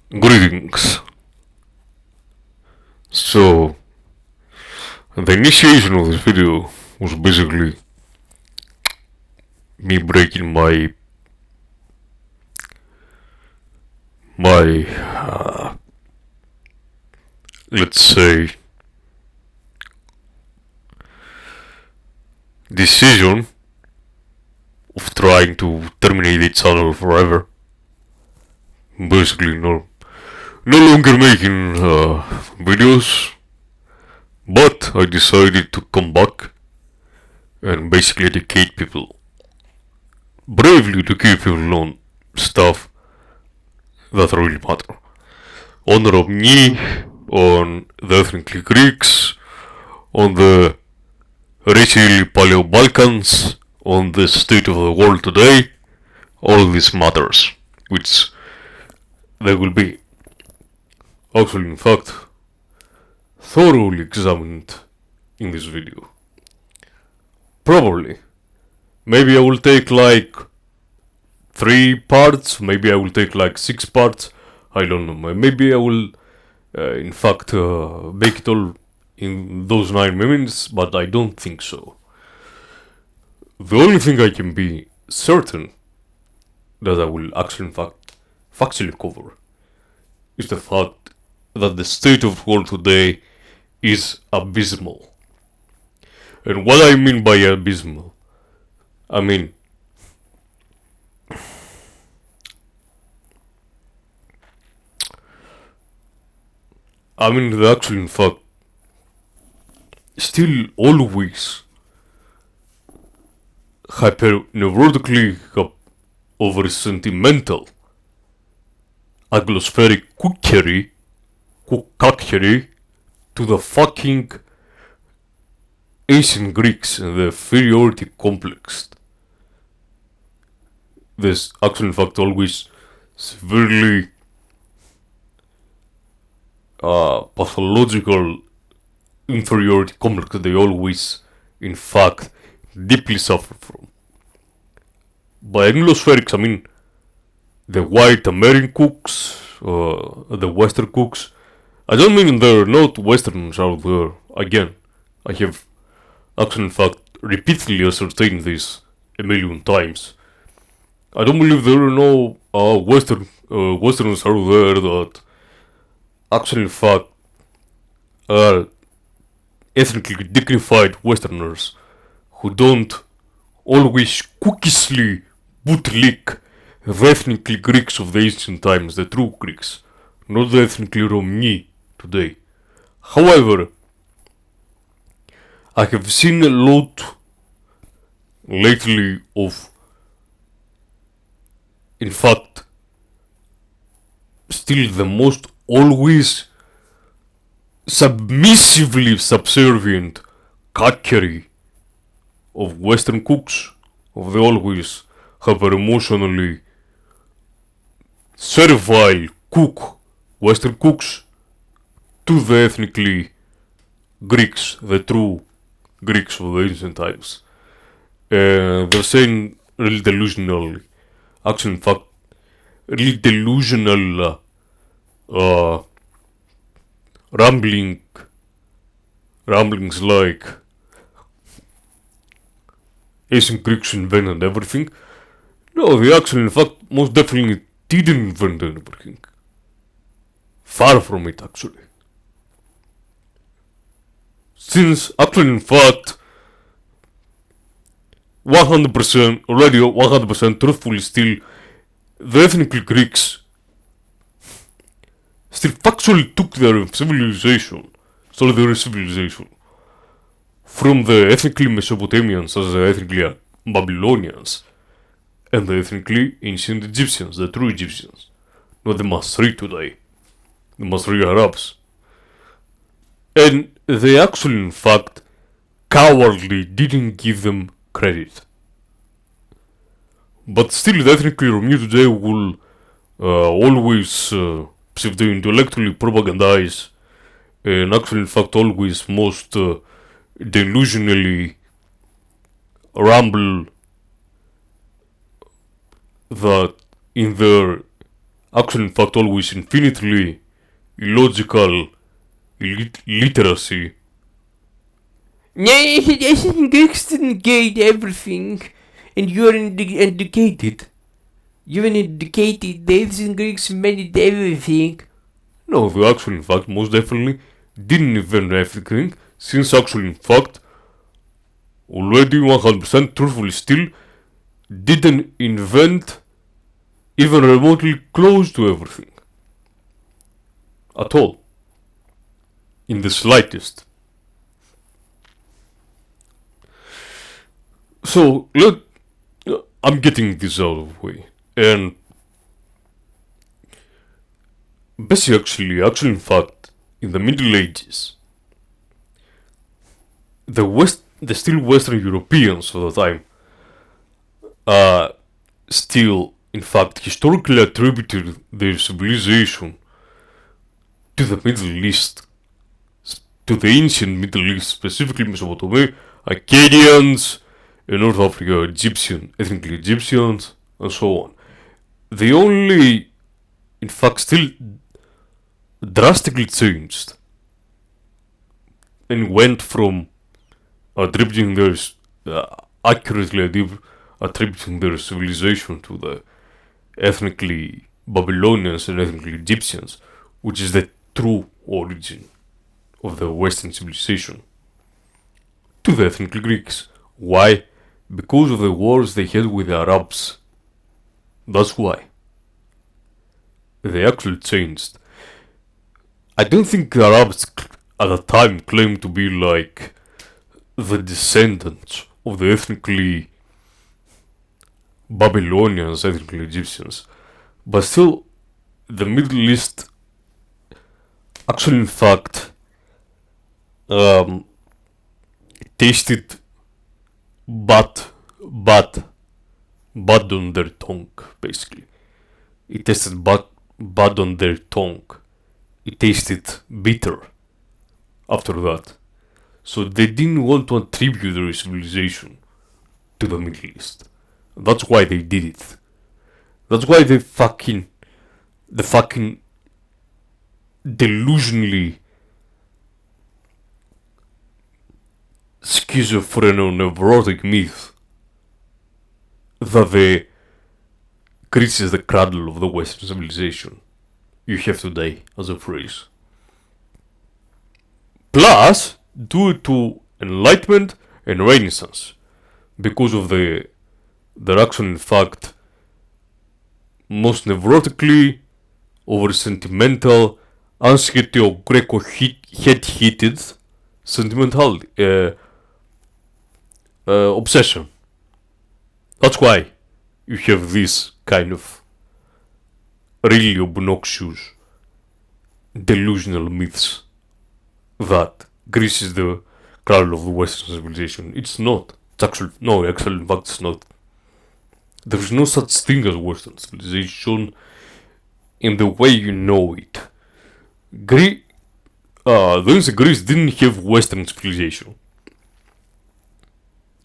Greetings. So, the initiation of this video was basically me breaking my let's say decision of trying to terminate the channel forever. Basically, no longer making videos, but I decided to come back and basically educate people, bravely educate people on stuff that really matter. On Romni, on the ethnically Greeks, on the racially Paleo-Balkans, on the state of the world today. All this matters, which they will be actually, in fact, thoroughly examined in this video. Probably. Maybe I will take like 3 parts, maybe I will take like 6 parts, I don't know. Maybe I will, in fact, make it all in those 9 minutes, but I don't think so. The only thing I can be certain that I will actually, in fact, factually cover is the fact that the state of the world today is abysmal. And what I mean by abysmal, I mean the actual, in fact, still always hyper-neurotically over-sentimental agglospheric cookery to the fucking ancient Greeks and the inferiority complex. There's actually, in fact, always severely pathological inferiority complex that they always, in fact, deeply suffer from. By agglospherics, I mean the white American cooks, the Western cooks. I don't mean there are not Westerners out there. Again, I have actually, in fact, repeatedly ascertained this a million times. I don't believe there are no Westerners out there that actually, in fact, are ethnically dignified Westerners who don't always cookishly bootlick the ethnically Greeks of the ancient times, the true Greeks, not the ethnically Romni today. However, I have seen a lot lately of, in fact, still the most always submissively subservient cookery of Western cooks, of the always hyper emotionally servile Western cooks, to the ethnically Greeks, the true Greeks of the ancient times. They're saying really delusionally, actually, in fact, really delusional ramblings like ancient Greeks invented everything. No, they actually, in fact, most definitely didn't invent everything. Far from it, actually. Since, actually, in fact, 100%, already 100% truthfully still, the ethnically Greeks still factually took their civilization from the ethnically Mesopotamians as the ethnically Babylonians and the ethnically ancient Egyptians, the true Egyptians, not the Masri today, the Masri Arabs. And they actually, in fact, cowardly didn't give them credit. But still, the ethnically Romani today will always pseudo-intellectually propagandize and actually, in fact, always most delusionally ramble that in their actually in fact always infinitely illogical literacy. No, ancient Greeks didn't get everything, and you're educated. You're an educated. The ancient Greeks made everything. No, they actually in fact most definitely didn't invent everything, since actually in fact already 100% truthfully still didn't invent even remotely close to everything. At all. In the slightest. So, I'm getting this out of the way. And basically, actually, in fact, in the Middle Ages, the still Western Europeans of the time, still, in fact, historically attributed their civilization to the Middle East, to the ancient Middle East, specifically Mesopotamia, Akkadians, in North Africa, ethnically Egyptians, and so on. They only, in fact, still drastically changed and went from attributing their accurately attributing their civilization to the ethnically Babylonians and ethnically Egyptians, which is the true origin of the Western civilization, to the ethnically Greeks. Why? Because of the wars they had with the Arabs. That's why. They actually changed. I don't think the Arabs at the time claimed to be like the descendants of the ethnically Babylonians, ethnically Egyptians. But still, the Middle East actually, in fact, tasted bad, bad, bad on their tongue, basically. It tasted bad on their tongue. It tasted bitter after that. So they didn't want to attribute their civilization to the Middle East. That's why they did it. That's why the fucking delusionally schizophreno-neurotic myth that the Greece is the cradle of the Western civilization. You have today as a phrase. Plus, due to Enlightenment and Renaissance, because of their action, in fact, most neurotically, over sentimental, Greco-head-heated sentimentality, obsession. That's why you have this kind of really obnoxious, delusional myths that Greece is the cradle of the Western civilization. It's not. It's actually, no, actually, in fact, it's not. There is no such thing as Western civilization in the way you know it. Those Greece didn't have Western civilization.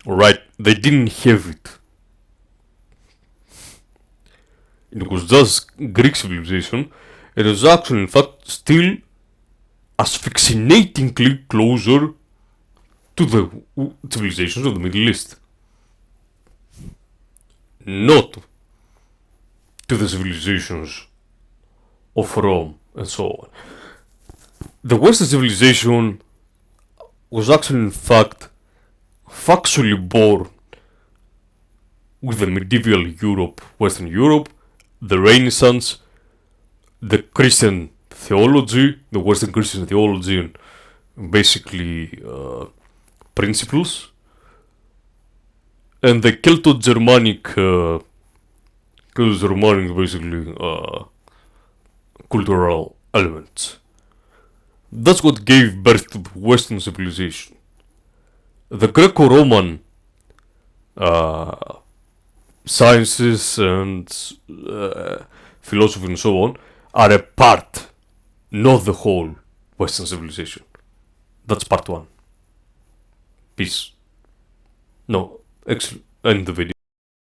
Alright, they didn't have it. It was just Greek civilization. It was actually, in fact, still asphyxiatingly closer to the civilizations of the Middle East. Not to the civilizations of Rome and so on. The Western civilization was actually, in fact, factually born with the medieval Europe, Western Europe, the Renaissance, the Christian theology, the Western Christian theology, and basically principles, and the Celto-Germanic, basically cultural elements. That's what gave birth to Western civilization. The Greco-Roman sciences and philosophy and so on are a part, not the whole Western civilization. That's part one. Peace. No, actually, end the video.